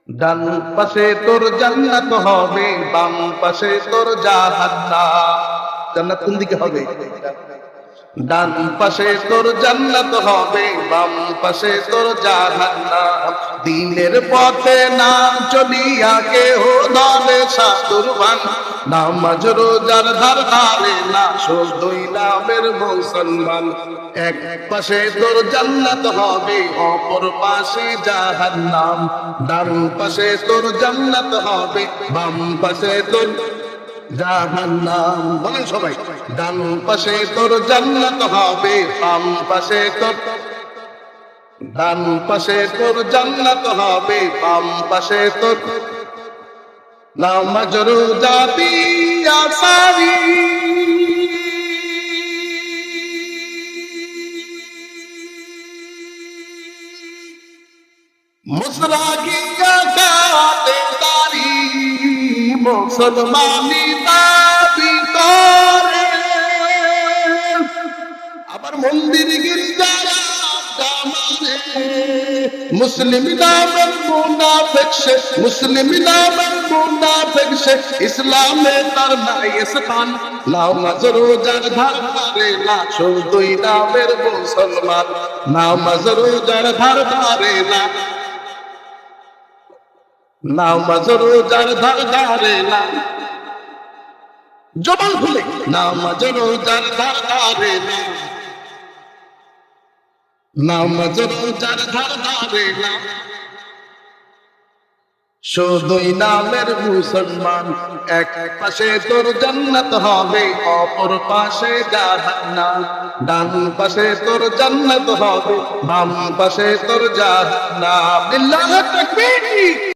ডান পাশে তোর জান্নাত হবে, বাম পাশে তোর জাহান্নাম। জান্নাত কোন দিকে হবে? ডান পাশে তোর জান্নাত হবে, বাম পাশে তোর জাহান্নাম। দিনের পথে না চলিয়া কেহ ধরে সাধুর ভান, নামাজ রোজার ধার ধারে না শুধুই নামের মুসলমান। এক পাশে তোর জান্নাত হবে, অপর পাশে জাহান্নাম। ডান পাশে তোর জান্নাত হবে, বাম পাশে তোর জাহান্নাম। বলেন সবাই, ডান পাশে তোর জান্নাত হবে, বাম পাশে তোর, ডান পাশে তোর জান্নাত হবে, বাম পাশে তোর। নামাজ রোজা দিয়া সারি, মুসরা গিয়া গাতে তারি, মুসলমানি দাবি করে। আবার মন্দির গির্জারা মুসলিম নামের মুনাফিক সে, মুসলিম নামের মুনাফিক সে, ইসলামে তার নাই স্থান। নামাজ রোজার ধার ধারে না শুধুই নামের মুসলমান। নামাজ রোজার ধার ধারে না, নামাজ রোজার ধার ধারে না, জবান খুলে নামাজ রোজার ধার ধারে না, নামাজ রোজার ধার ধারে না, শুধুই নামের মুসলমান। এক পাশে তোর জান্নাত হবে, অপর পাশে জাহান্নাম। ডান পাশে তোর জান্নাত হবে, বাম পাশে তোর জাহান্নাম। লিল্লাহি তাকবীর।